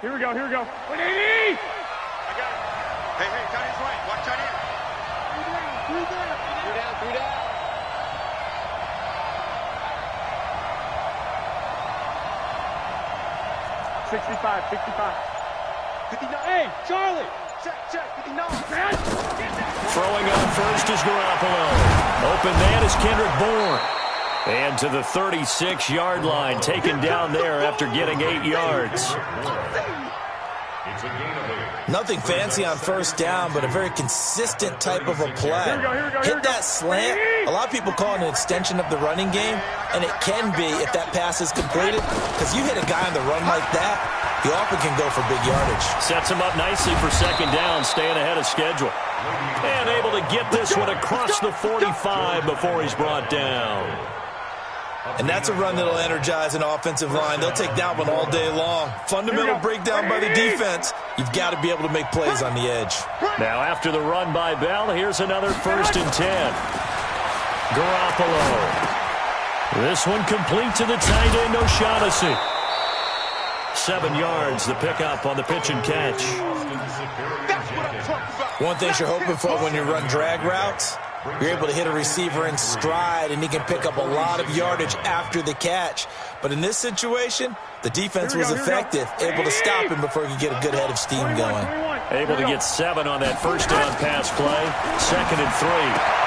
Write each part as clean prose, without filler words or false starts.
Here we go. 180! I got it. Hey, tight end's right. Watch tight end. Three down. 65. 59. Hey, Charlie! Check, 59. Throwing on first is Garoppolo. Open man is Kendrick Bourne. And to the 36-yard line, taken down there after getting 8 yards. Nothing fancy on first down, but a very consistent type of a play. Here we go. Hit that slant. A lot of people call it an extension of the running game, and it can be if that pass is completed, because you hit a guy on the run like that, he often can go for big yardage. Sets him up nicely for second down, staying ahead of schedule. And able to get this one across the 45 before he's brought down. And that's a run that'll energize an offensive line. They'll take that one all day long. Fundamental breakdown by the defense. You've got to be able to make plays on the edge. Now after the run by Bell, here's another 1st and 10. Garoppolo. This one complete to the tight end, O'Shaughnessy. 7 yards, the pickup on the pitch and catch. One thing you're hoping for when you run drag routes, you're able to hit a receiver in stride, and he can pick up a lot of yardage after the catch. But in this situation, the defense was effective, able to stop him before he could get a good head of steam going. Able to get 7 on that first down pass play. 2nd and 3.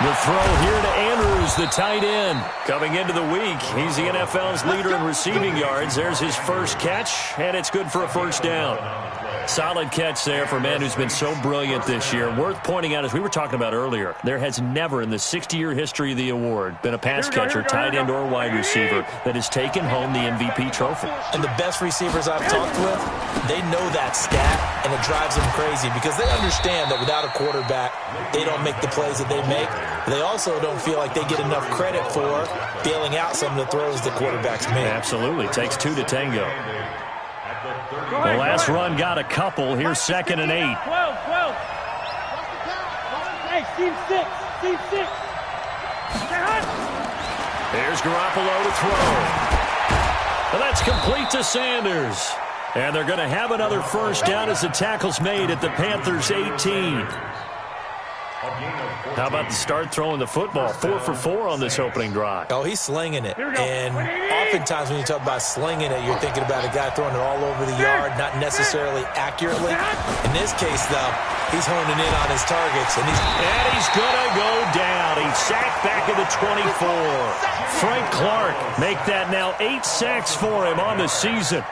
The throw here to Andrews, the tight end. Coming into the week, he's the NFL's leader in receiving yards. There's his first catch, and it's good for a first down. Solid catch there for a man who's been so brilliant this year. Worth pointing out, as we were talking about earlier, there has never in the 60-year history of the award been a pass catcher, tight end, or wide receiver that has taken home the MVP trophy. And the best receivers I've talked with, they know that stat, and it drives them crazy because they understand that without a quarterback, they don't make the plays that they make. They also don't feel like they get enough credit for bailing out some of the throws the quarterbacks make. Absolutely. Takes 2 to tango. The last run got a couple. Here's 2nd and 8. 12. Hey, Steve 6. Here's Garoppolo to throw. And that's complete to Sanders. And they're going to have another first down as the tackle's made at the Panthers' 18. How about the start throwing the football? 4 for 4 on this opening drive. Oh, he's slinging it. And oftentimes when you talk about slinging it, you're thinking about a guy throwing it all over the yard, not necessarily accurately. In this case, though, he's honing in on his targets. And he's going to go down. He's sacked back at the 24. Frank Clark make that now 8 sacks for him on the season.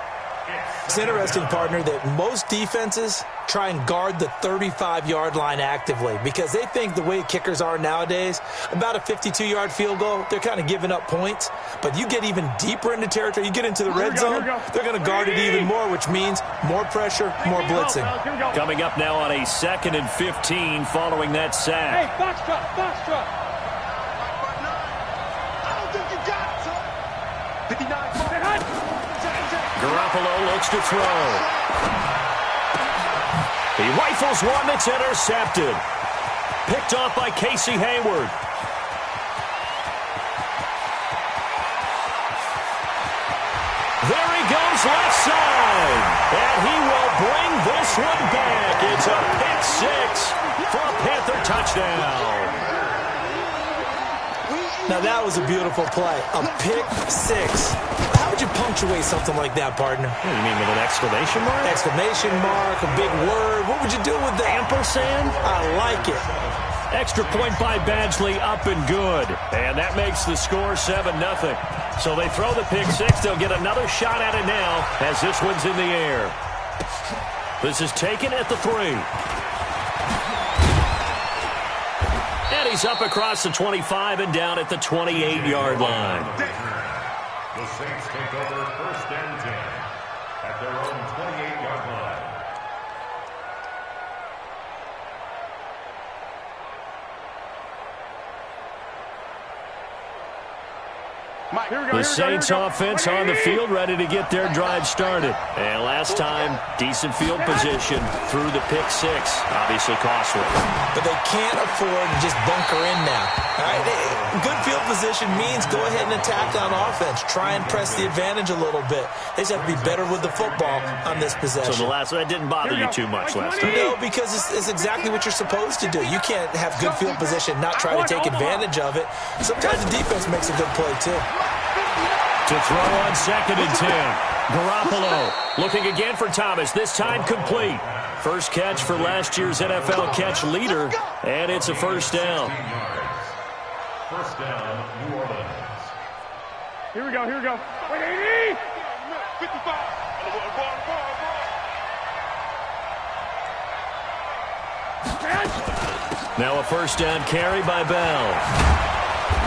It's interesting, partner, that most defenses try and guard the 35-yard line actively because they think the way kickers are nowadays, about a 52-yard field goal, they're kind of giving up points. But you get even deeper into territory, you get into the red zone, they're going to guard it even more, which means more pressure, more blitzing. Coming up now on a 2nd and 15 following that sack. Hey, box truck. I don't think you got it, son. 59. Garoppolo looks to throw. He rifles one that's intercepted. Picked off by Casey Hayward. There he goes left side. And he will bring this one back. It's a pick 6 for a Panther touchdown. Now that was a beautiful play. A pick 6. How would you punctuate something like that, partner? You mean with an exclamation mark? Exclamation mark, a big word. What would you do with that? Ampersand? I like it. Extra point by Badgley, up and good. And that makes the score 7-0. So they throw the pick 6. They'll get another shot at it now as this one's in the air. This is taken at the 3. And he's up across the 25 and down at the 28-yard line. The Saints take over 1st and 10 at their own 28-yard line. The Saints offense on the field, ready to get their drive started. And last time, decent field position through the pick 6. Obviously costly. But they can't afford to just bunker in now. All right? Good field position means go ahead and attack on offense. Try and press the advantage a little bit. They just have to be better with the football on this possession. So that didn't bother you too much last time? No, because it's exactly what you're supposed to do. You can't have good field position, not try to take advantage of it. Sometimes the defense makes a good play, too. To throw on 2nd and 10. Garoppolo looking again for Thomas, this time complete. First catch for last year's NFL catch leader, and it's a first down. First down, New Orleans. Here we go, here we go. Wait, 80! 55. Now a first down carry by Bell.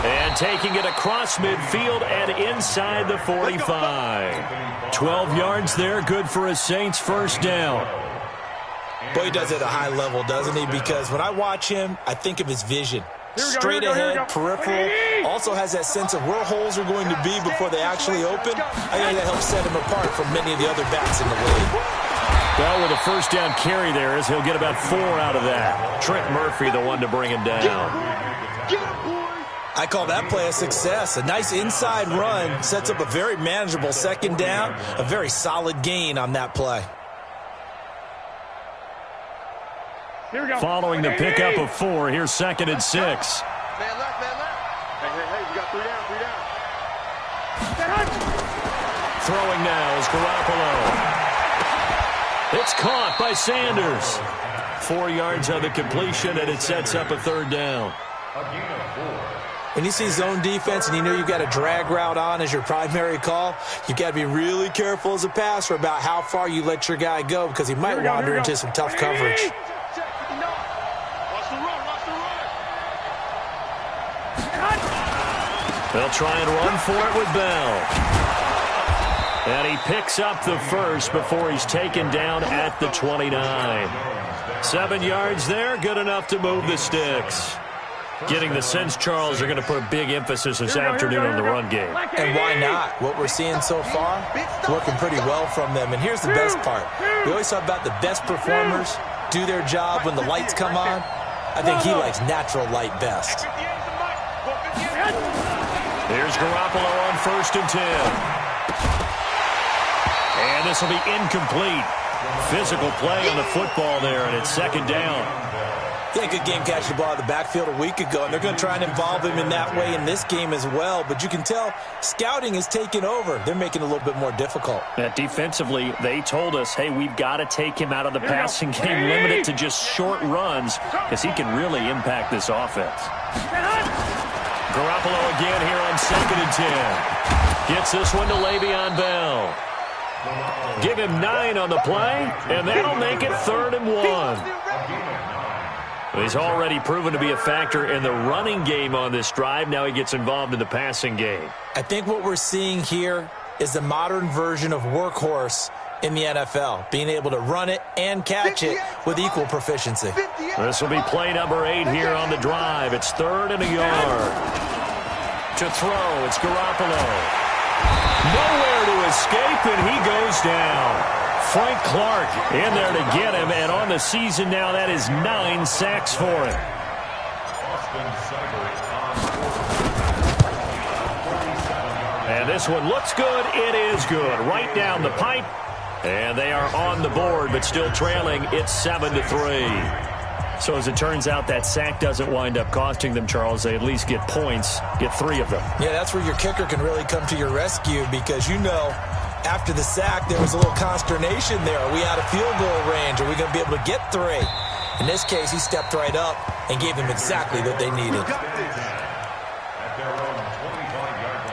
And taking it across midfield and inside the 45. 12 yards there, good for a Saints first down. Boy, he does it at a high level, doesn't he? Because when I watch him, I think of his vision. Straight ahead, peripheral. Also has that sense of where holes are going to be before they actually open. I think that helps set him apart from many of the other backs in the league. Well, with a first down carry there, as he'll get about 4 out of that. Trent Murphy, the one to bring him down. I call that play a success. A nice inside run sets up a very manageable second down. A very solid gain on that play. Here we go. Following the pickup of 4, here's 2nd and 6. Man left, man left. Hey, we got 3 down. Throwing now is Garoppolo. It's caught by Sanders. 4 yards on the completion, and it sets up a third down. When you see zone defense and you know you've got a drag route on as your primary call, you've got to be really careful as a passer about how far you let your guy go because he might wander into some tough coverage. They'll try and run for it with Bell. And he picks up the first before he's taken down at the 29. 7 yards there, good enough to move the sticks. Getting the sense, Charles, are going to put a big emphasis this afternoon on the run game. And why not? What we're seeing so far, working pretty well from them. And here's the best part. We always talk about the best performers do their job when the lights come on. I think he likes natural light best. Here's Garoppolo on 1st and 10. And this will be incomplete. Physical play on the football there, and it's 2nd down. Yeah, good game catching the ball out of the backfield a week ago, and they're going to try and involve him in that way in this game as well. But you can tell scouting is taking over. They're making it a little bit more difficult. Defensively, they told us, hey, we've got to take him out of the passing game, limit it to just short runs, because he can really impact this offense. Garoppolo again here on 2nd and 10. Gets this one to Le'Veon Bell. Give him 9 on the play, and that'll make it 3rd and 1. He's already proven to be a factor in the running game on this drive. Now he gets involved in the passing game. I think what we're seeing here is the modern version of workhorse in the NFL, being able to run it and catch it with equal proficiency. This will be play number 8 here on the drive. It's 3rd and a yard. To throw, it's Garoppolo. Nowhere to escape, and he goes down. Frank Clark in there to get him, and on the season now, that is 9 sacks for him. And this one looks good. It is good. Right down the pipe, and they are on the board, but still trailing. It's 7-3. So as it turns out, that sack doesn't wind up costing them, Charles. They at least get points, get 3 of them. Yeah, that's where your kicker can really come to your rescue because you know after the sack there was a little consternation there. Are we out of field goal range? Are we going to be able to get 3? In this case, he stepped right up and gave them exactly what they needed. At their own 25-yard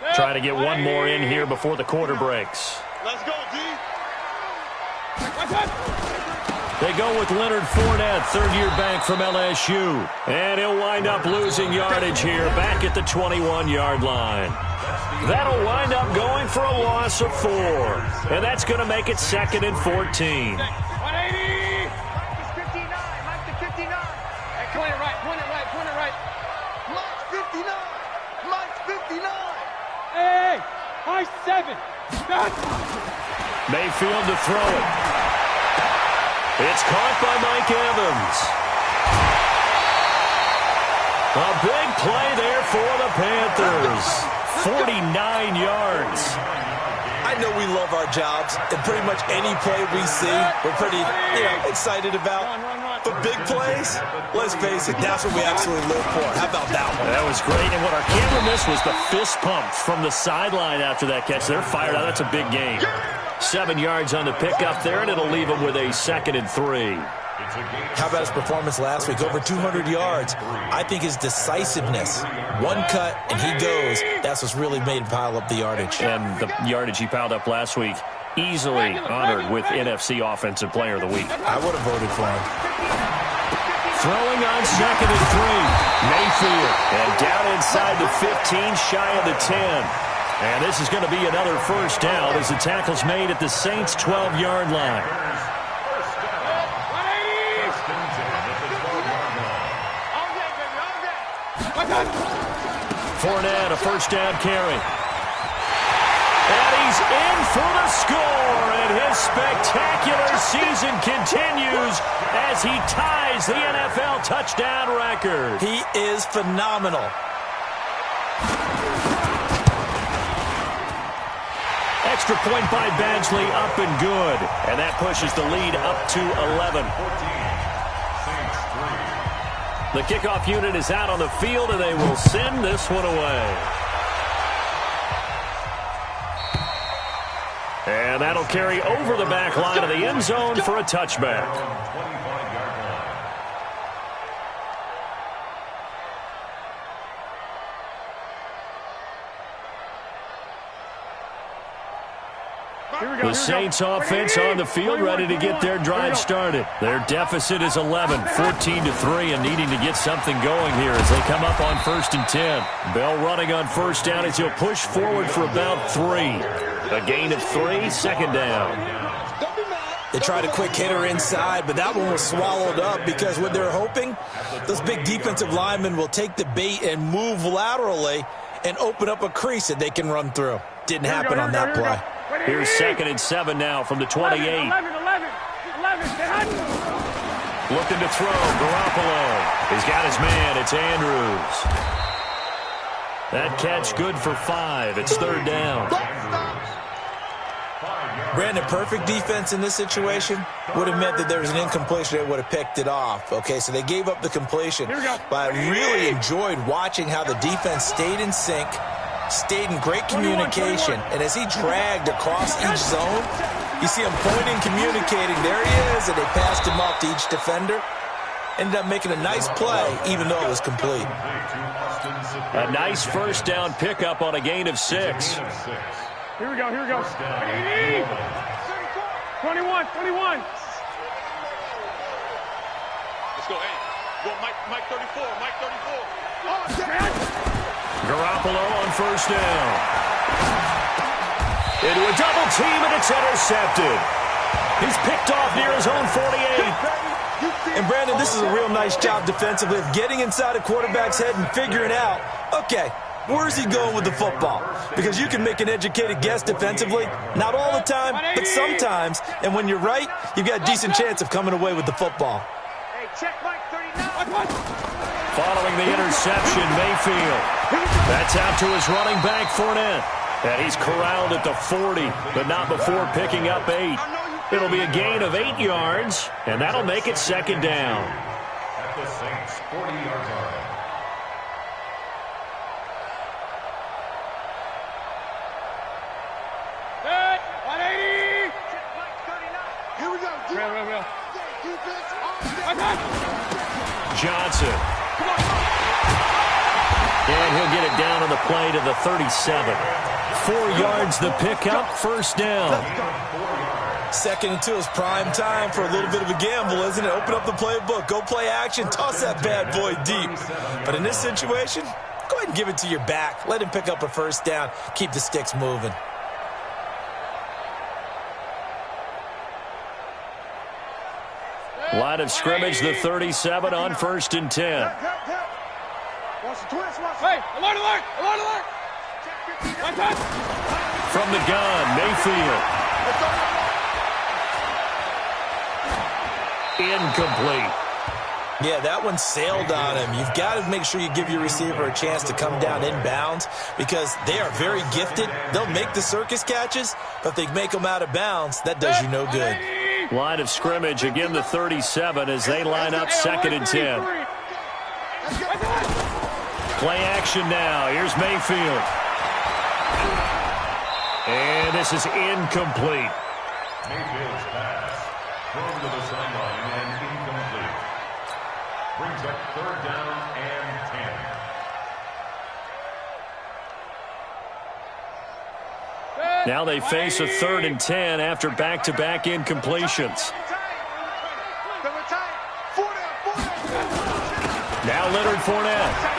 line. Try to get one more in here before the quarter breaks. Let's go, D. They go with Leonard Fournette, third-year back from LSU. And he'll wind up losing yardage here back at the 21-yard line. That'll wind up going for a loss of 4. And that's going to make it 2nd and 14. 180! Mike's 59. Mike's the 59. Hey, point it right, point it right, point it right. Mike's 59. Mike's 59. Hey, high 7. Mayfield to throw it. It's caught by Mike Evans. A big play there for the Panthers. 49 yards. I know we love our jobs, and pretty much any play we see, we're pretty, excited about. But big plays, let's face it, that's what we absolutely live for. How about that one? That was great, and what our camera missed was the fist pump from the sideline after that catch. They're fired out. That's a big gain. 7 yards on the pickup there, and it'll leave them with a 2nd and 3. How about his performance last week? Over 200 yards. I think his decisiveness, one cut and he goes, that's what's really made him pile up the yardage. And the yardage he piled up last week, easily honored with NFC Offensive Player of the Week. I would have voted for him. Throwing on 2nd and 3. Mayfield. And down inside the 15, shy of the 10. And this is going to be another first down as the tackle's made at the Saints' 12-yard line. Fournette, a first down carry. And he's in for the score, and his spectacular season continues as he ties the NFL touchdown record. He is phenomenal. Extra point by Badgley, up and good. And that pushes the lead up to 11. The kickoff unit is out on the field, and they will send this one away. And that'll carry over the back line of the end zone for a touchback. The Saints offense on the field, ready to get their drive started. Their deficit is 11, 14-3, and needing to get something going here as they come up on 1st and 10. Bell running on first down as he'll push forward for about 3. A gain of 3, 2nd down. They tried a quick hitter inside, but that one was swallowed up because what they're hoping, those big defensive linemen will take the bait and move laterally and open up a crease that they can run through. Didn't happen on that play. Here's 2nd and 7 now from the 28. 11. Looking to throw. Garoppolo. He's got his man. It's Andrews. That catch good for 5. It's 3rd down. Brandon, perfect defense in this situation would have meant that there was an incompletion. They would have picked it off. Okay, so they gave up the completion. But I really enjoyed watching how the defense stayed in sync, stayed in great communication, and as he dragged across each zone, you see him pointing, communicating. There he is, and they passed him off to each defender. Ended up making a nice play, even though it was complete. A nice first down pickup on a gain of 6. Here we go. 21. Let's go, hey. Go, Mike 34. Garoppolo on first down. Into a double team, and it's intercepted. He's picked off near his own 48. And Brandon, this is a real nice job defensively of getting inside a quarterback's head and figuring out, okay, where's he going with the football? Because you can make an educated guess defensively. Not all the time, but sometimes. And when you're right, you've got a decent chance of coming away with the football. Hey, check Mike 39. Following the interception, Mayfield. That's out to his running back, Fournette. And he's corralled at the 40, but not before picking up 8. It'll be a gain of 8 yards, and that'll make it 2nd down. At the Saints' 40-yard line. Johnson. And he'll get it down on the play to the 37. 4 yards the pickup, first down. 2nd and 2 is prime time for a little bit of a gamble, isn't it? Open up the playbook, go play action, toss that bad boy deep. But in this situation, go ahead and give it to your back. Let him pick up a first down, keep the sticks moving. Line of scrimmage, the 37 on 1st and 10. Hey, alert! From the gun, Mayfield. Incomplete. Yeah, that one sailed on him. You've got to make sure you give your receiver a chance to come down inbounds because they are very gifted. They'll make the circus catches, but if they make them out of bounds, that does you no good. Line of scrimmage, again the 37 as they line up 2nd and 10. Play action now. Here's Mayfield. And this is incomplete. Mayfield's pass thrown to the sideline and incomplete. Brings up 3rd down and 10. Now they face a 3rd and 10 after back-to-back incompletions. Now Leonard Fournette.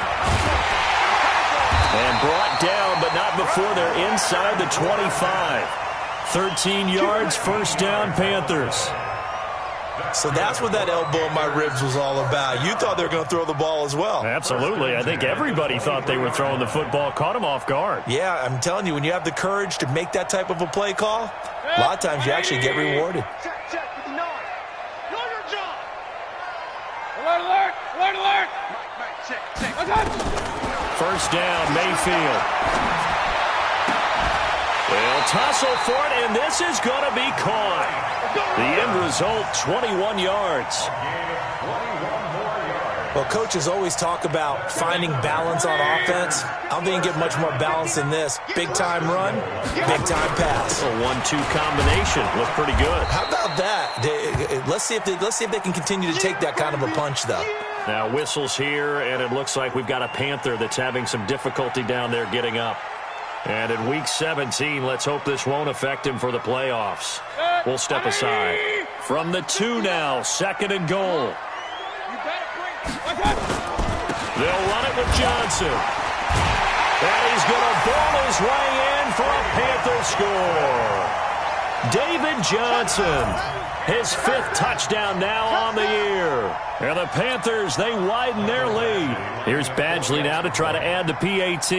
And brought down, but not before they're inside the 25. 13 yards, 1st down, Panthers. So that's what that elbow in my ribs was all about. You thought they were going to throw the ball as well. Absolutely. I think everybody thought they were throwing the football, caught them off guard. Yeah, I'm telling you, when you have the courage to make that type of a play call, a lot of times you actually get rewarded. Check with the 9. Know your job. Alert, alert, alert, alert. Mike, check. First down, Mayfield. They'll tussle for it, and this is going to be caught. The end result, 21 yards. Well, coaches always talk about finding balance on offense. I don't think you can get much more balance than this. Big-time run, big-time pass. A 1-2 combination. Looked pretty good. How about that? Let's see if they can continue to take that kind of a punch, though. Now whistles here, and it looks like we've got a Panther that's having some difficulty down there getting up. And in Week 17, let's hope this won't affect him for the playoffs. We'll step aside. From the 2 now, 2nd and goal. They'll run it with Johnson. And he's going to ball his way in for a Panther score. David Johnson, his 5th touchdown now on the year. And the Panthers, they widen their lead. Here's Badgley now to try to add the PAT.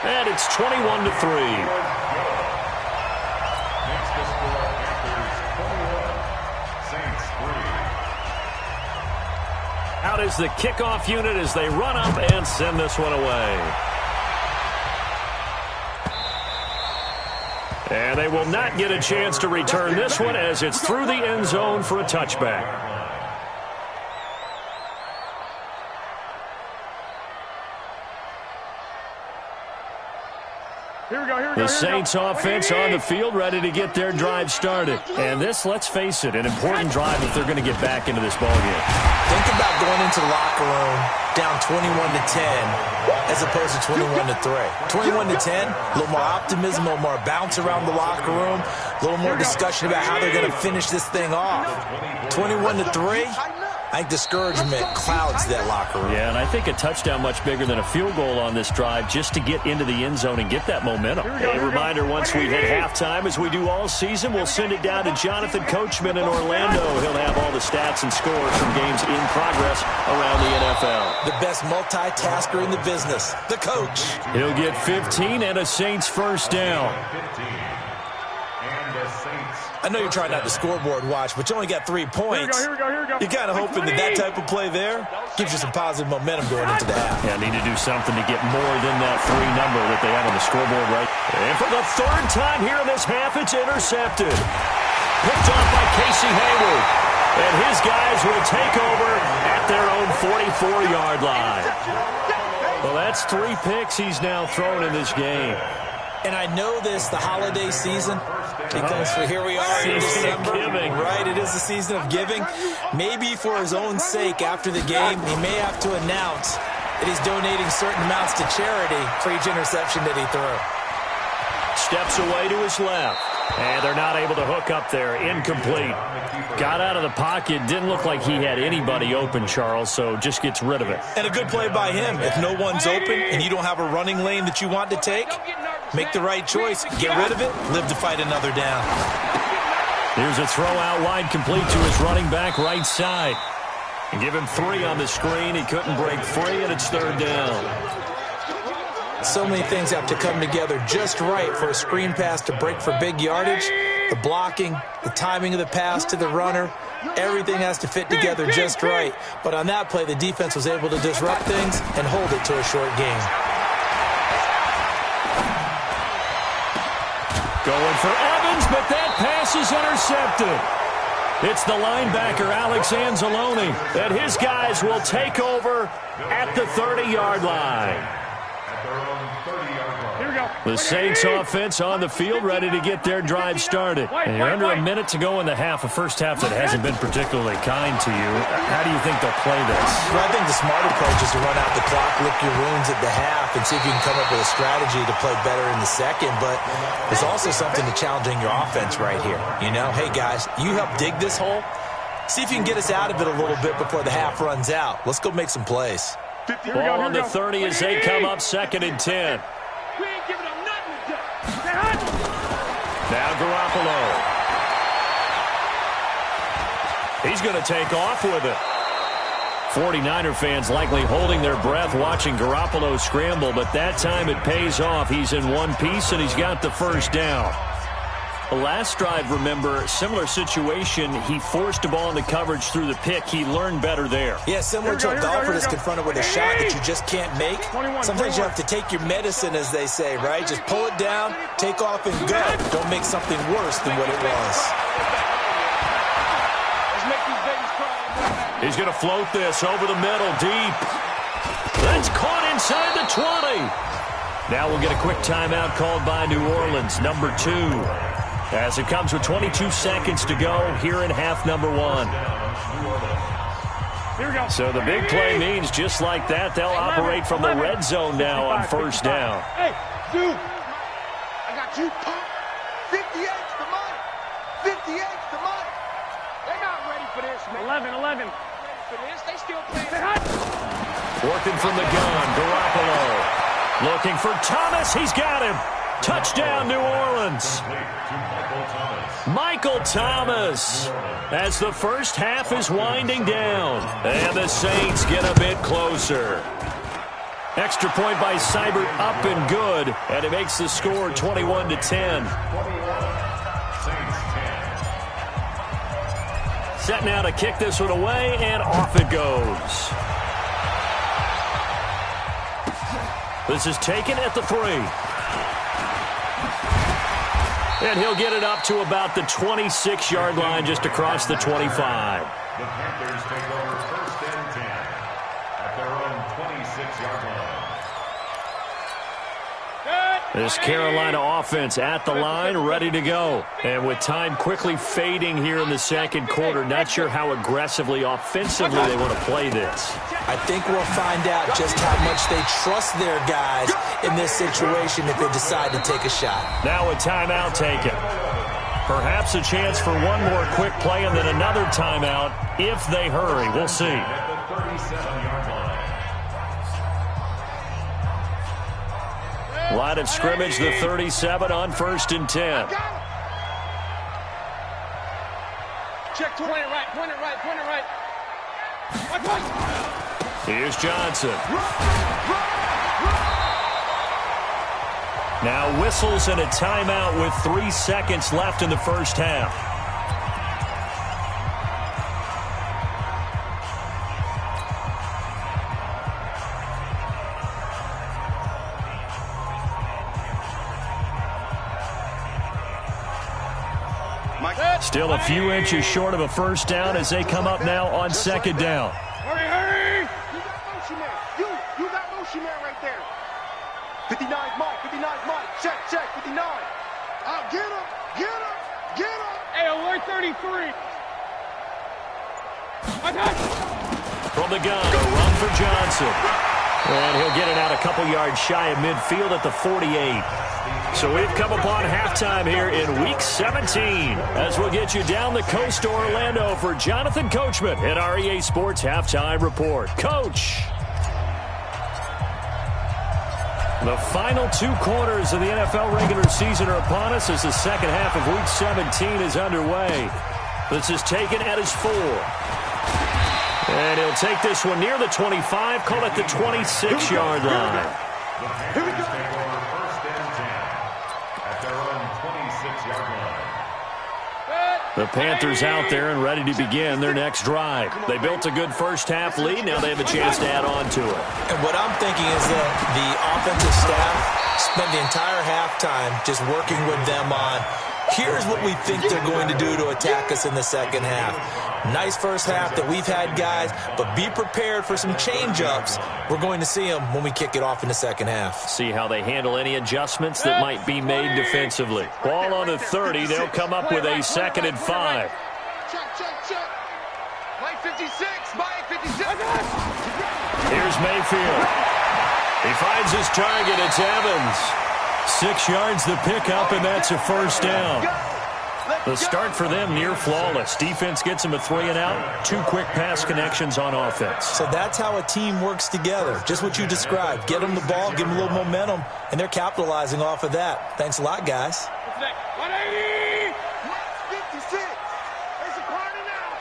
And it's 21-3. Out is the kickoff unit as they run up and send this one away. And they will not get a chance to return this one as it's through the end zone for a touchback. The Saints offense on the field ready to get their drive started. And this, let's face it, an important drive if they're going to get back into this ballgame. Think about going into the locker room down 21-10 as opposed to 21-3. 21-10, a little more optimism, a little more bounce around the locker room, a little more discussion about how they're going to finish this thing off. 21-3, I think discouragement clouds that locker room. Yeah, and I think a touchdown much bigger than a field goal on this drive just to get into the end zone and get that momentum. A reminder, once we hit halftime, as we do all season, we'll send it down to Jonathan Coachman in Orlando. He'll have all the stats and scores from games in progress around the NFL. The best multitasker in the business, the coach. He'll get 15 and a Saints first down. I know you're trying not to scoreboard watch, but you only got 3 points. Here we go. You're kind of hoping that type of play there gives you some positive momentum going into the half. Yeah, need to do something to get more than that 3 number that they have on the scoreboard, right? And for the 3rd time here in this half, it's intercepted. Picked off by Casey Hayward. And his guys will take over at their own 44-yard line. Well, that's 3 picks he's now thrown in this game. And I know this, the holiday season, because here we are in December. Giving. Right, it is the season of giving. Maybe for his own sake after the game, he may have to announce that he's donating certain amounts to charity for each interception that he threw. Steps away to his left. And they're not able to hook up there. Incomplete. Got out of the pocket. Didn't look like he had anybody open, Charles, so just gets rid of it. And a good play by him. If no one's open and you don't have a running lane that you want to take, make the right choice. Get rid of it. Live to fight another down. Here's a throw out wide, complete to his running back right side. And give him 3 on the screen. He couldn't break free, and it's 3rd down. So many things have to come together just right for a screen pass to break for big yardage. The blocking, the timing of the pass to the runner, everything has to fit together just right. But on that play, the defense was able to disrupt things and hold it to a short game. Going for Evans, but that pass is intercepted. It's the linebacker, Alex Anzalone, and his guys will take over at the 30-yard line. Here we go. The Saints offense on the field, ready to get their drive started. And you're under a minute to go in the half, a first half that hasn't been particularly kind to you. How do you think they'll play this? Well, I think the smart approach is to run out the clock, lick your wounds at the half, and see if you can come up with a strategy to play better in the second. But there's also something to challenging your offense right here. You know, hey, guys, you help dig this hole. See if you can get us out of it a little bit before the half runs out. Let's go make some plays. Ball on the 30 as they come up 2nd and 10. We ain't giving them nothing to do. Now Garoppolo. He's going to take off with it. 49er fans likely holding their breath watching Garoppolo scramble, but that time it pays off. He's in one piece, and he's got the first down. The last drive, remember, similar situation. He forced a ball into coverage through the pick. He learned better there. Yeah, similar to a golfer that's confronted with a shot that you just can't make. Sometimes you have to take your medicine, as they say, right? Just pull it down, take off, and go. Don't make something worse than what it was. He's going to float this over the middle, deep. That's caught inside the 20. Now we'll get a quick timeout called by New Orleans, number 2. As it comes with 22 seconds to go here in half number 1. Here we go. So the big play means just like that, they'll operate from the red zone now on first down. Hey, dude. I got you pumped. 58's the money. 58's the money. They're not ready for this, man. 11. Ready for this. They still playing. Working from the gun, Garoppolo. Looking for Thomas. He's got him. Touchdown, New Orleans. Michael Thomas as the first half is winding down. And the Saints get a bit closer. Extra point by Seibert up and good. And it makes the score 21-10. Set now to kick this one away, and off it goes. This is taken at the 3. And he'll get it up to about the 26-yard line, just across the 25. The Panthers take over 1st and 10 at their own 26-yard line. This Carolina offense at the line, ready to go. And with time quickly fading here in the second quarter, not sure how aggressively, offensively they want to play this. I think we'll find out just how much they trust their guys in this situation if they decide to take a shot. Now a timeout taken. Perhaps a chance for one more quick play and then another timeout if they hurry. We'll see. At the 37-yard line. Line of scrimmage, the 37 on 1st and 10. Check, point it right, point it right, point it right. Here's Johnson. Now whistles and a timeout with 3 seconds left in the first half. Still a few inches short of a first down as they come up now on 2nd down. Hurry! You got motion man. You got motion man right there. 59's Mike. 59's Mike. Check. 59. Get him. Hey, alert 33. From the gun, a run for Johnson. And he'll get it out a couple yards shy of midfield at the 48. So we've come upon halftime here in Week 17 as we'll get you down the coast to Orlando for Jonathan Coachman at our EA Sports Halftime Report. Coach. The final 2 quarters of the NFL regular season are upon us as the second half of Week 17 is underway. This is taken at his 4. And he'll take this one near the 25, call it the 26-yard line. Here we go. Take over 1st and 10 at their own 26-yard line. The Panthers out there and ready to begin their next drive. They built a good first-half lead. Now they have a chance to add on to it. And what I'm thinking is that the offensive staff spent the entire halftime just working with them on, here's what we think they're going to do to attack us in the second half. Nice first half that we've had, guys, but be prepared for some change-ups. We're going to see them when we kick it off in the second half. See how they handle any adjustments that might be made defensively. Ball on the 30. They'll come up with a 2nd and 5. Check. Mike 56. Mike 56. Here's Mayfield. He finds his target. It's Evans. 6 yards the pickup, and that's a first down. The start for them near flawless. Defense gets them a 3-and-out. 2 quick pass connections on offense. So that's how a team works together. Just what you described. Get them the ball, give them a little momentum, and they're capitalizing off of that. Thanks a lot, guys. 180. 56. It's a corner now.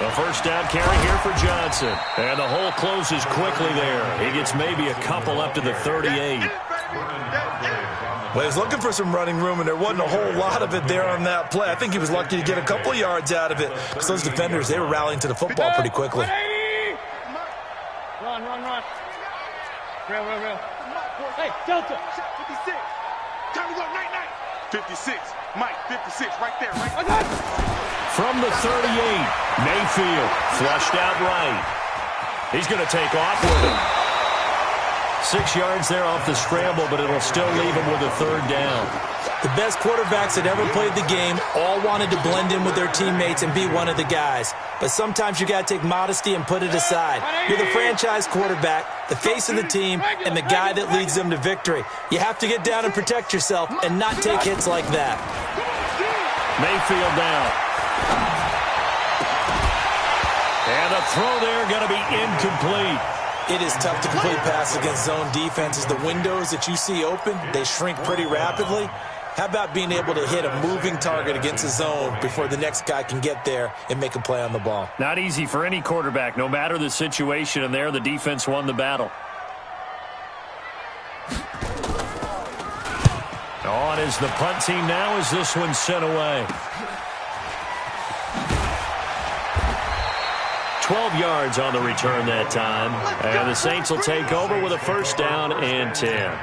A first down carry here for Johnson. And the hole closes quickly there. He gets maybe a couple up to the 38. Well, he was looking for some running room, and there wasn't a whole lot of it there on that play. I think he was lucky to get a couple yards out of it because those defenders, they were rallying to the football pretty quickly. Run. Real. Hey, Delta. 56. Time to go, night. 56. Mike, 56, right there. From the 38, Mayfield flushed out right. He's going to take off with it. 6 yards there off the scramble, but it'll still leave him with a 3rd down. The best quarterbacks that ever played the game all wanted to blend in with their teammates and be one of the guys. But sometimes you got to take modesty and put it aside. You're the franchise quarterback, the face of the team, and the guy that leads them to victory. You have to get down and protect yourself and not take hits like that. Mayfield down. And a throw there going to be incomplete. It is tough to complete passes against zone defenses. The windows that you see open, they shrink pretty rapidly. How about being able to hit a moving target against a zone before the next guy can get there and make a play on the ball? Not easy for any quarterback, no matter the situation, and there the defense won the battle. On is the punt team now as this one's sent away. 12 yards on the return that time. And the Saints will take over with a first down and 10. At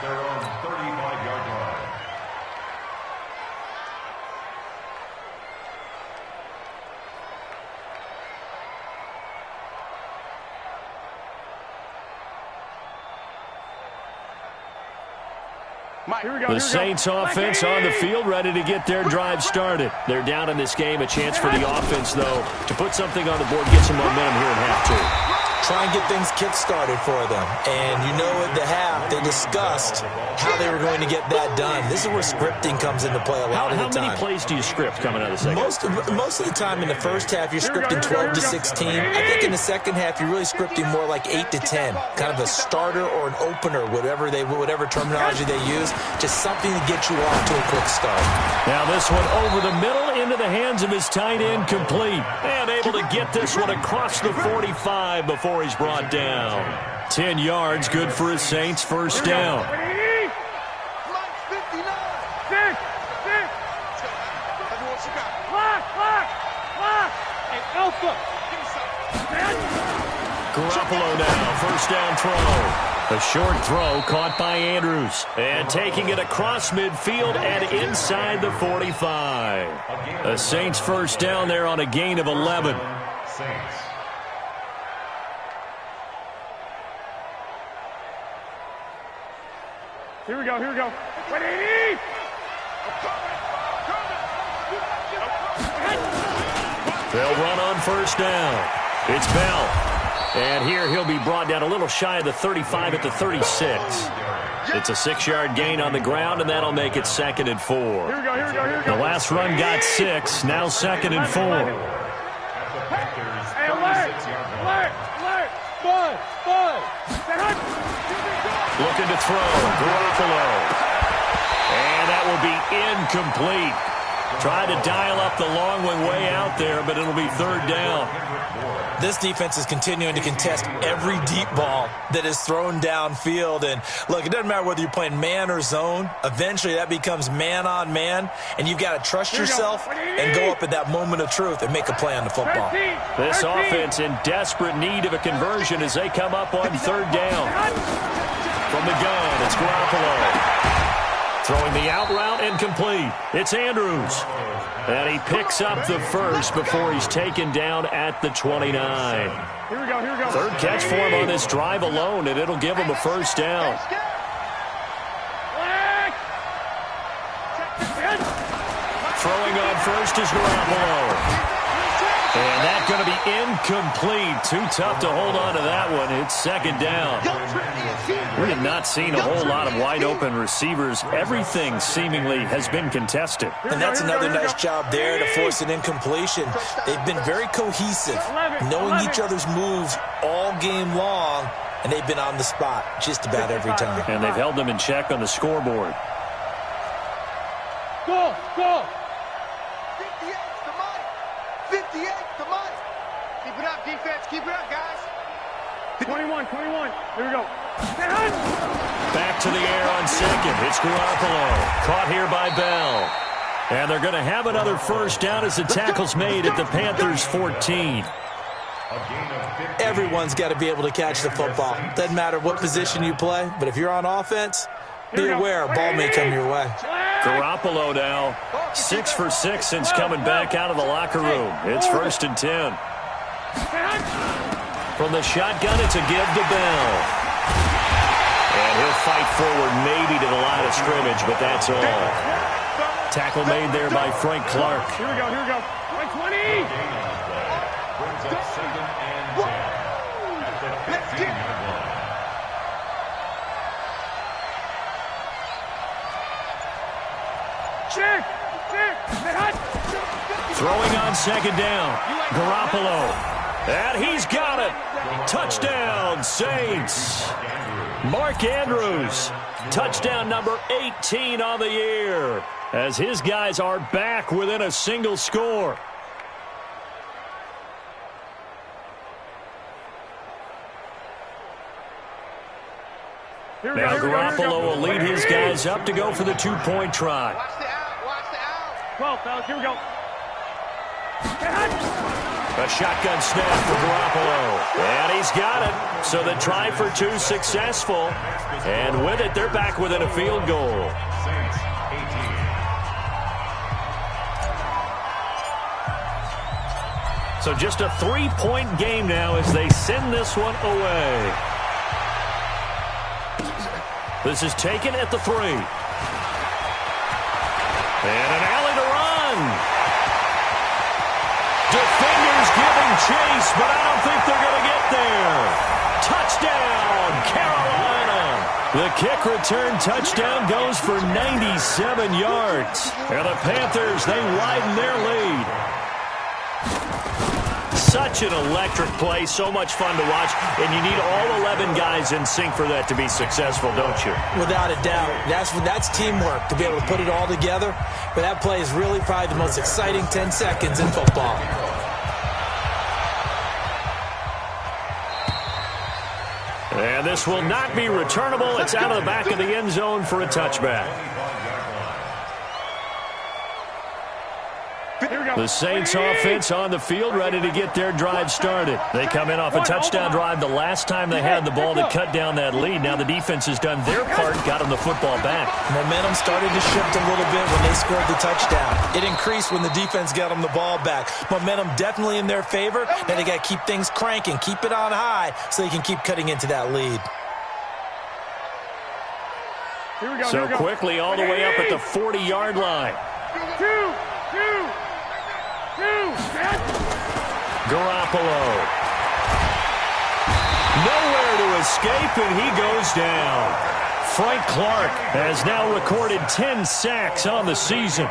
their own 35-yard line. The Saints offense on the field, ready to get their drive started. They're down in this game. A chance for the offense, though, to put something on the board, get some momentum here in half 2. Try and get things kick-started for them. And you know at the half, they discussed how they were going to get that done. This is where scripting comes into play a lot of the time. How many plays do you script coming out of the second? Most of the time in the first half, you're scripting 12 to 16. I think in the second half, you're really scripting more like 8 to 10. Kind of a starter or an opener, whatever terminology they use. Just something to get you off to a quick start. Now this one over the middle into the hands of his tight end, complete. And able to get this one across the 45 before he's brought down. 10 yards, good for his Saints first down. Garoppolo now, first down throw. A short throw caught by Andrews. And taking it across midfield and inside the 45. The Saints first down there on a gain of 11. Saints. Here we go. 180. They'll run on first down. It's Bell. And here he'll be brought down a little shy of the 35 at the 36. It's a 6-yard gain on the ground, and that'll make it 2nd and 4. Here we go. The last run got 6, now 2nd and 4. At the Panthers' 36-yard line. Bud. Looking to throw. Garoppolo. And that will be incomplete. Tried to dial up the long one way out there, but it'll be third down. This defense is continuing to contest every deep ball that is thrown downfield. And, look, it doesn't matter whether you're playing man or zone. Eventually, that becomes man on man, and you've got to trust yourself and go up at that moment of truth and make a play on the football. This offense in desperate need of a conversion as they come up on third down. From the gun, it's Garoppolo. Throwing the out route incomplete. It's Andrews. And he picks up the first before he's taken down at the 29. Here we go. Third catch for him on this drive alone, and it'll give him a first down. Throwing on first is Garoppolo. And that's going to be incomplete. Too tough to hold on to that one. It's second down. We have not seen a whole lot of wide-open receivers. Everything seemingly has been contested. And that's another nice job there to force an incompletion. They've been very cohesive, knowing each other's moves all game long, and they've been on the spot just about every time. And they've held them in check on the scoreboard. Go! 58 to Mike. Keep it up, defense. Keep it up, guys. 21. Here we go. Back to the air on second. It's Garoppolo. Caught here by Bell. And they're going to have another first down as the tackle's made at the Panthers' 14. Everyone's got to be able to catch the football. Doesn't matter what position you play, but if you're on offense, be aware a ball may come your way. Garoppolo now 6 for 6 since coming back out of the locker room. It's 1st and 10. From the shotgun, it's a give to Bell. And he'll fight forward maybe to the line of scrimmage, but that's all. Tackle made there by Frank Clark. Here we go. 20. Brings up 2nd and 10. Let's get it. Check. Throwing on second down. Garoppolo. And he's got it. Touchdown, Saints. Mark Andrews. Touchdown number 18 on the year. As his guys are back within a single score. Now Garoppolo will lead his guys up to go for the 2-point try. Watch the out. 12, fellas. Here we go. A shotgun snap for Garoppolo. And he's got it. So the try for 2 successful. And with it, they're back within a field goal. Saints 18. So just a 3-point game now as they send this one away. This is taken at the 3. And an alley to run. Defenders giving chase, but I don't think they're going to get there. Touchdown, Carolina. The kick return touchdown goes for 97 yards. And the Panthers, they widen their lead. Such an electric play, so much fun to watch, and you need all 11 guys in sync for that to be successful, don't you? Without a doubt. That's teamwork to be able to put it all together. But that play is really probably the most exciting 10 seconds in football. And this will not be returnable. It's out of the back of the end zone for a touchback. The Saints offense on the field ready to get their drive started. They come in off a touchdown drive the last time they had the ball to cut down that lead. Now the defense has done their part, got them the football back. Momentum started to shift a little bit when they scored the touchdown. It increased when the defense got them the ball back. Momentum definitely in their favor. Now they got to keep things cranking, keep it on high so they can keep cutting into that lead. So quickly all the way up at the 40-yard line. Garoppolo. Nowhere to escape, and he goes down. Frank Clark has now recorded 10 sacks on the season.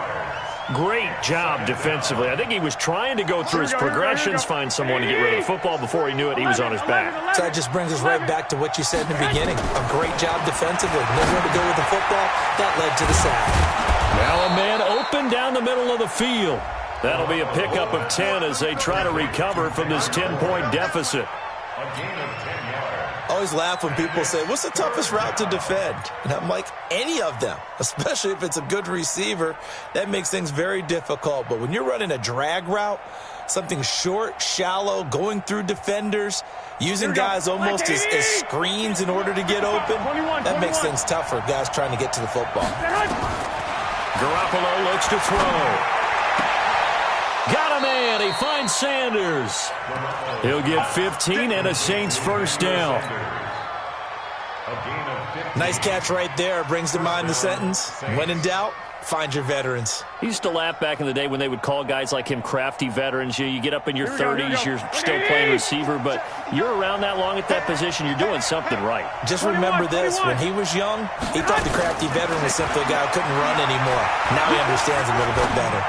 Great job defensively. I think he was trying to go through his progressions, find someone to get rid of the football. Before he knew it, he was on his back. So that just brings us right back to what you said in the beginning. A great job defensively. Nowhere to go with the football. That led to the sack. Now a man open down the middle of the field. That'll be a pickup of 10 as they try to recover from this 10-point deficit. A gain of 10 yards. I always laugh when people say, what's the toughest route to defend? And I'm like, any of them, especially if it's a good receiver. That makes things very difficult. But when you're running a drag route, something short, shallow, going through defenders, using guys almost as screens in order to get open, that makes things tough for guys trying to get to the football. Garoppolo looks to throw. Got a man. He finds Sanders. He'll get 15 and a Saints first down. Nice catch right there. Brings to mind the sentence, when in doubt, find your veterans. He used to laugh back in the day when they would call guys like him crafty veterans. You get up in your 30s, you're still playing receiver, but you're around that long at that position, you're doing something right. Just remember this, when he was young, he thought the crafty veteran was simply a guy who couldn't run anymore. Now he understands a little bit better.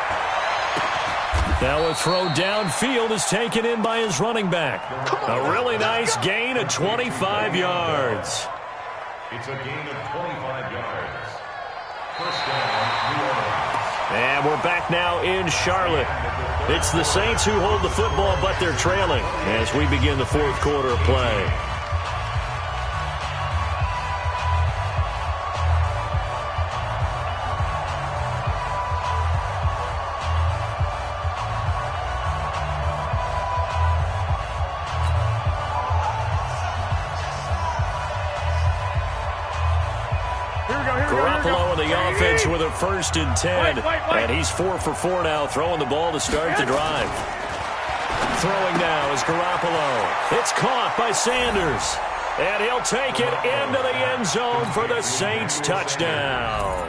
Now a throw downfield is taken in by his running back. A really nice gain of 25 yards. It's a gain of 25 yards. First down, New Orleans. And we're back now in Charlotte. It's the Saints who hold the football, but they're trailing as we begin the fourth quarter of play. Garoppolo in the offense with a 1st and 10. And he's 4 for 4 now, throwing the ball to start the drive. Throwing now is Garoppolo. It's caught by Sanders. And he'll take it into the end zone for the Saints touchdown.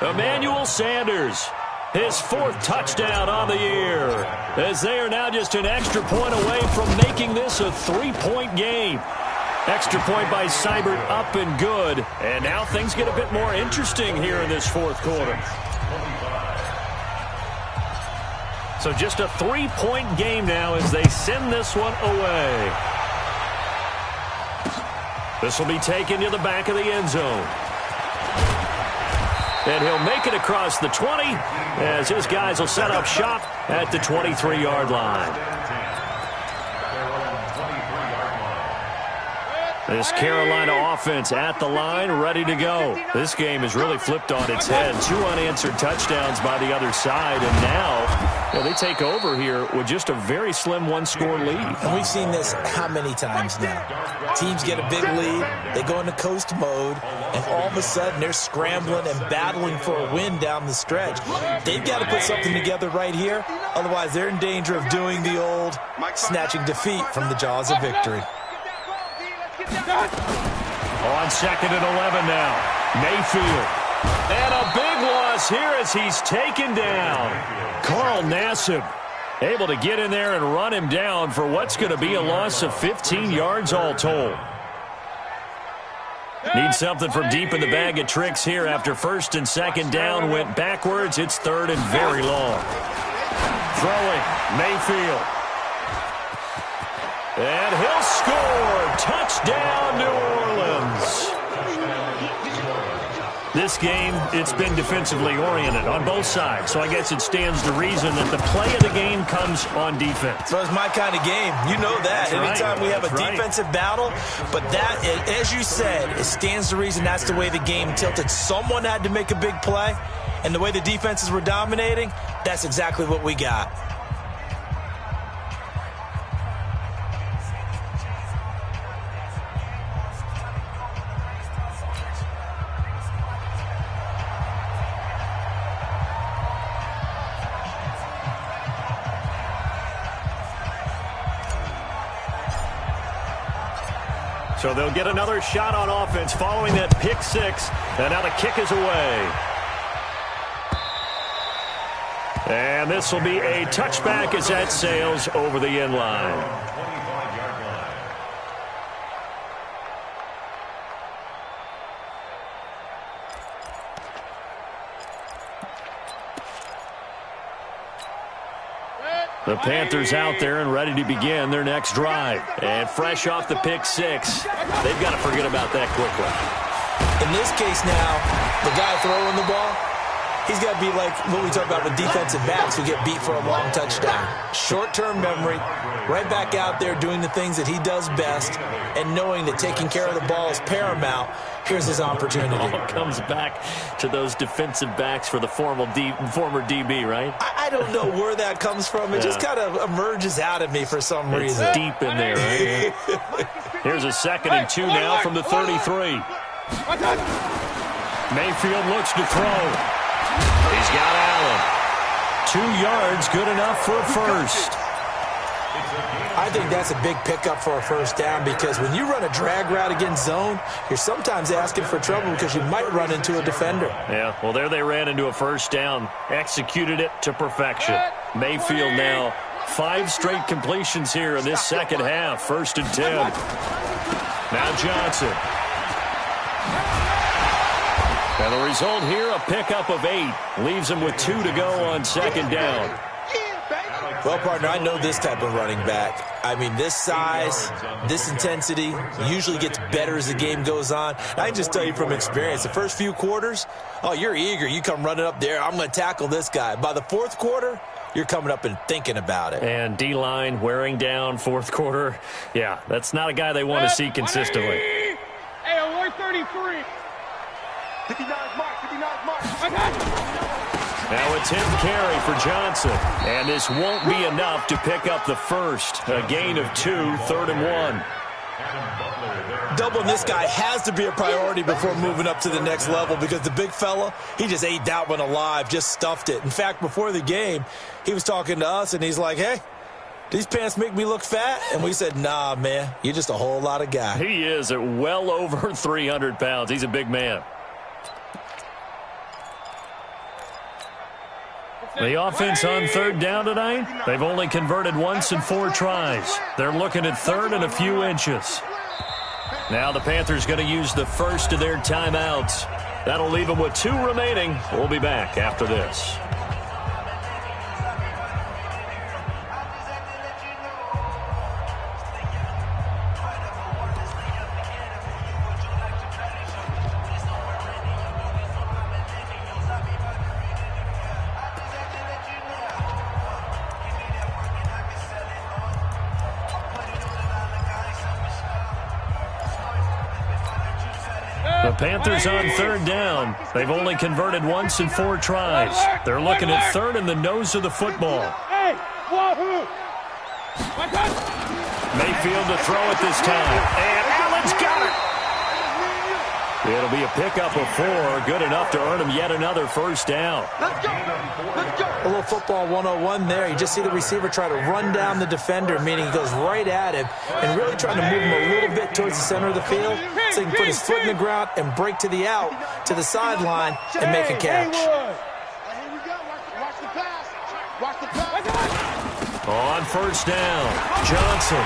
Emmanuel Sanders, his 4th touchdown on the year, as they are now just an extra point away from making this a 3-point game. Extra point by Seibert, up and good. And now things get a bit more interesting here in this fourth quarter. So just a 3-point game now as they send this one away. This will be taken to the back of the end zone. And he'll make it across the 20 as his guys will set up shop at the 23-yard line. This Carolina offense at the line, ready to go. This game has really flipped on its head. 2 unanswered touchdowns by the other side, and now they take over here with just a very slim 1-score lead. And we've seen this how many times now? Teams get a big lead, they go into coast mode, and all of a sudden they're scrambling and battling for a win down the stretch. They've got to put something together right here, otherwise they're in danger of doing the old snatching defeat from the jaws of victory. On 2nd and 11 now. Mayfield. And a big loss here as he's taken down. Carl Nassib able to get in there and run him down for what's going to be a loss of 15 yards all told. Need something from deep in the bag of tricks here after 1st and 2nd down went backwards. It's 3rd and very long. Throwing, Mayfield. And he'll score. Touchdown, New Orleans. This game, it's been defensively oriented on both sides, so I guess it stands to reason that the play of the game comes on defense. So it's my kind of game. You know that. Anytime we have a defensive battle, but that, as you said, it stands to reason that's the way the game tilted. Someone had to make a big play, and the way the defenses were dominating, that's exactly what we got. So they'll get another shot on offense following that pick 6. And now the kick is away. And this will be a touchback as that sails over the end line. The Panthers out there and ready to begin their next drive. And fresh off the pick 6, they've got to forget about that quickly. In this case now, the guy throwing the ball, He's got to be like what we talk about with defensive backs who get beat for a long touchdown. Short-term memory, right back out there doing the things that he does best, and knowing that taking care of the ball is paramount. Here's his opportunity. It all comes back to those defensive backs for the former DB, right? I don't know where that comes from. It just kind of emerges out of me for some reason. It's deep in there, right? Here's a 2nd and 2 now from the 33. Mayfield looks to throw. He's got Allen. 2 yards, good enough for a first. I think that's a big pickup for a first down because when you run a drag route against zone, you're sometimes asking for trouble because you might run into a defender. Yeah, well, there they ran into a first down. Executed it to perfection. Mayfield now 5 straight completions here in this second half. 1st and 10. Now Johnson. And the result here, a pickup of 8. Leaves him with 2 to go on 2nd down. Well, partner, I know this type of running back. I mean, this size, this intensity usually gets better as the game goes on. I can just tell you from experience, the first few quarters, oh, you're eager. You come running up there, I'm going to tackle this guy. By the 4th quarter, you're coming up and thinking about it. And D-line wearing down 4th quarter. Yeah, that's not a guy they want to see consistently. Hey, alert 33. 59 mark, 59 mark. Now a 10th carry for Johnson. And this won't be enough to pick up the first. A gain of 2, 3rd and 1. Doubling this guy has to be a priority before moving up to the next level because the big fella, he just ate that one alive, just stuffed it. In fact, before the game, he was talking to us, and he's like, hey, these pants make me look fat? And we said, nah, man, you're just a whole lot of guy. He is at well over 300 pounds. He's a big man. The offense on 3rd down tonight, they've only converted once in 4 tries. They're looking at 3rd and a few inches. Now the Panthers going to use the first of their timeouts. That'll leave them with 2 remaining. We'll be back after this. The Panthers on 3rd down. They've only converted once in 4 tries. They're looking at 3rd in the nose of the football. Mayfield to throw it this time. And Allen's got it. It'll be a pickup of 4. Good enough to earn him yet another first down. Let's go. Let's go. A little football 101 there. You just see the receiver try to run down the defender, meaning he goes right at him and really trying to move him a little bit towards the center of the field so he can put his foot in the ground and break to the out, to the sideline, and make a catch. Here we go. Watch the pass. Watch the pass. On 1st down, Johnson.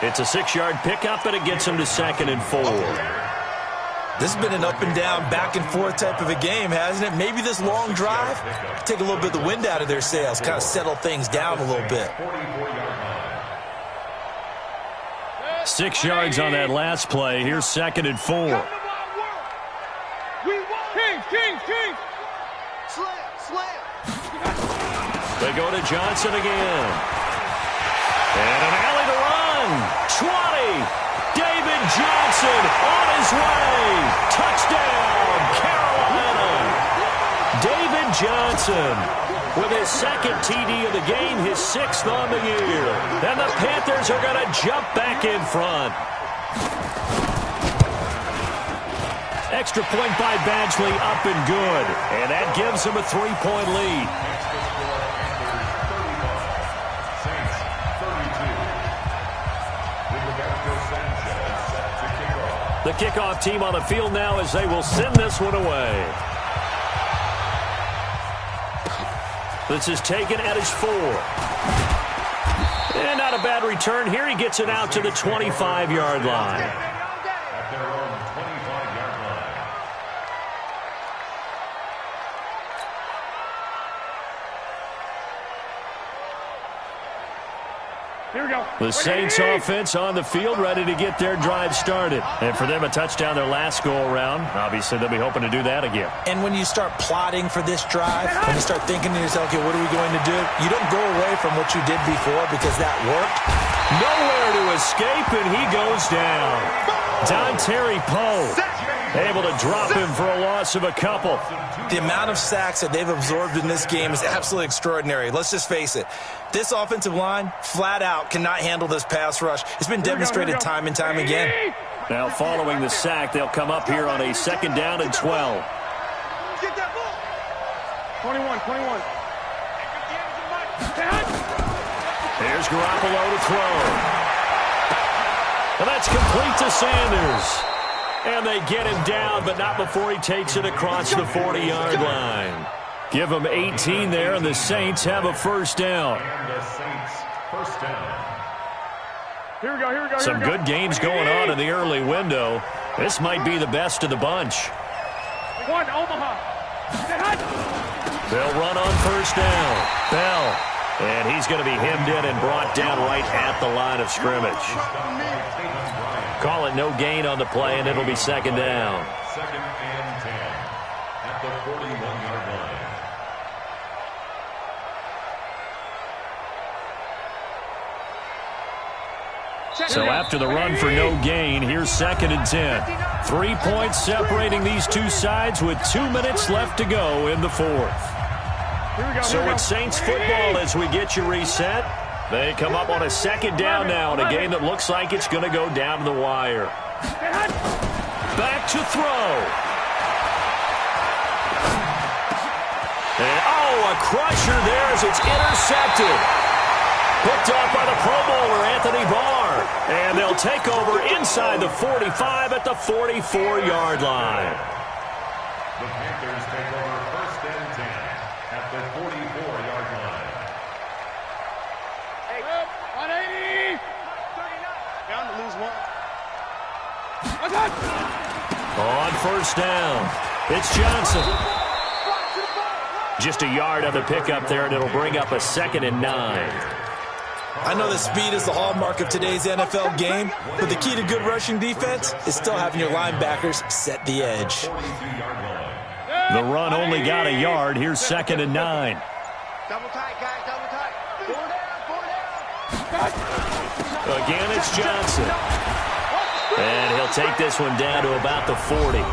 It's a 6-yard pickup, and it gets him to 2nd and 4. This has been an up and down, back and forth type of a game, hasn't it? Maybe this long drive, take a little bit of the wind out of their sails, kind of settle things down a little bit. 6 yards on that last play. Here's 2nd and 4. King. Slam. They go to Johnson again. And an alley to run. 20. David Johnson on his way. Touchdown, Carolina. David Johnson with his 2nd TD of the game, his 6th on the year. And the Panthers are going to jump back in front. Extra point by Badgley, up and good. And that gives them a 3-point lead. The kickoff team on the field now as they will send this one away. This is taken at his 4. And not a bad return here. He gets it out to the 25-yard line. Here we go. The Saints offense on the field, ready to get their drive started. And for them, a touchdown their last go-around. Obviously, they'll be hoping to do that again. And when you start plotting for this drive, when you start thinking to yourself, okay, what are we going to do? You don't go away from what you did before because that worked. Nowhere to escape, and he goes down. Dontari Poe able to drop him for a loss of a couple. The amount of sacks that they've absorbed in this game is absolutely extraordinary. Let's just face it. This offensive line, flat out, cannot handle this pass rush. It's been demonstrated time and time again. Now, following the sack, they'll come up here on a 2nd down and 12. Get that ball. 21. Here's Garoppolo to throw. And that's complete to Sanders. And they get him down, but not before he takes it across the 40-yard line. Give them 18 there, and the Saints have a 1st down. And the Saints, 1st down. Here we go. Some good games going on in the early window. This might be the best of the bunch. One, Omaha. They'll run on 1st down. Bell. And he's going to be hemmed in and brought down right at the line of scrimmage. Call it no gain on the play, and it'll be 2nd down. 2nd and 10 at the 41-yard line. So after the run for no gain, here's 2nd and 10. 3 points separating these two sides with 2 minutes left to go in the 4th. So it's Saints football as we get you reset. They come up on a 2nd down now in a game that looks like it's going to go down to the wire. Back to throw. And, a crusher there as it's intercepted. Picked off by the Pro Bowler, Anthony Barr. And they'll take over inside the 45 at the 44-yard line. The Panthers take over 1st and 10 at the 44-yard line. 180. 39. Down to lose one. On 1st down, it's Johnson. Just a yard on the pickup there, and it'll bring up a 2nd and 9. I know that speed is the hallmark of today's NFL game, but the key to good rushing defense is still having your linebackers set the edge. The run only got a yard. Here's 2nd and 9. Double tight, guys, double tight. 4 down. Again, it's Johnson. And he'll take this one down to about the 40.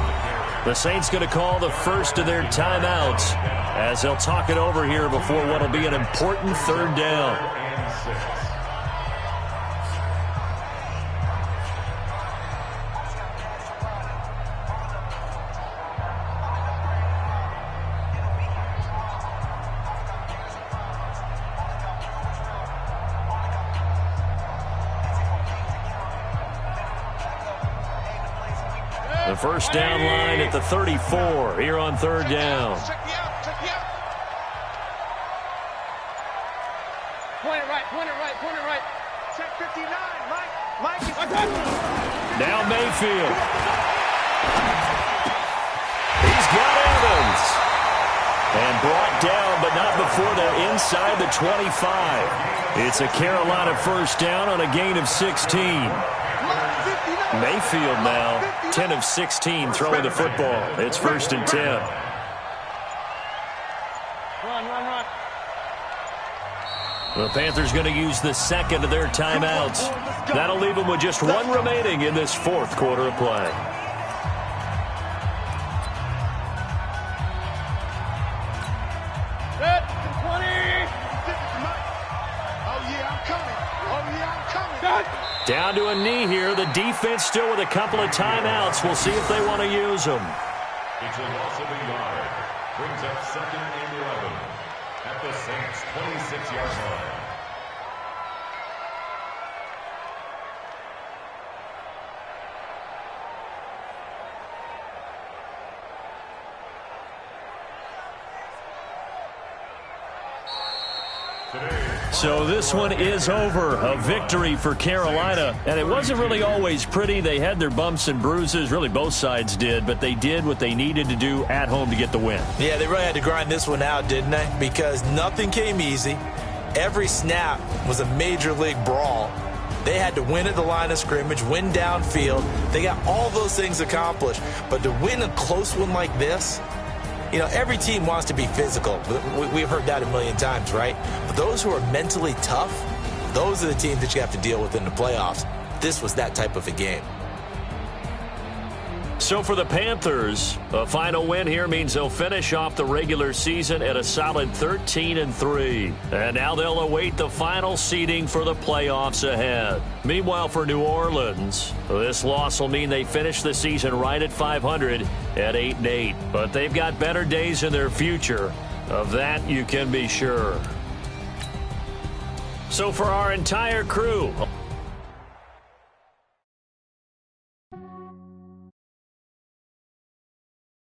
The Saints going to call the first of their timeouts as they'll talk it over here before what will be an important 3rd down. The 1st down line at the 34 here on 3rd down. Check me out. Point it right. Check 59, Mike is... Now Mayfield. He's got Evans. And brought down, but not before they're inside the 25. It's a Carolina 1st down on a gain of 16. Mayfield now 10 of 16 throwing the football. It's 1st and 10. Run. The Panthers going to use the 2nd of their timeouts. That'll leave them with just 1 remaining in this 4th quarter of play. Set. 20. Oh, yeah, I'm coming. Down to a knee here. The defense still with a couple of timeouts. We'll see if they want to use them. It's a loss of a yard. Brings up 2nd and 11 at the Saints' 26-yard line. So this one is over. A victory for Carolina. And it wasn't really always pretty. They had their bumps and bruises. Really, both sides did. But they did what they needed to do at home to get the win. Yeah, they really had to grind this one out, didn't they? Because nothing came easy. Every snap was a major league brawl. They had to win at the line of scrimmage, win downfield. They got all those things accomplished. But to win a close one like this, you know, every team wants to be physical. We've heard that a million times, right? But those who are mentally tough, those are the teams that you have to deal with in the playoffs. This was that type of a game. So for the Panthers, a final win here means they'll finish off the regular season at a solid 13-3. And now they'll await the final seeding for the playoffs ahead. Meanwhile, for New Orleans, this loss will mean they finish the season right at 500 at 8-8. But they've got better days in their future. Of that, you can be sure. So for our entire crew,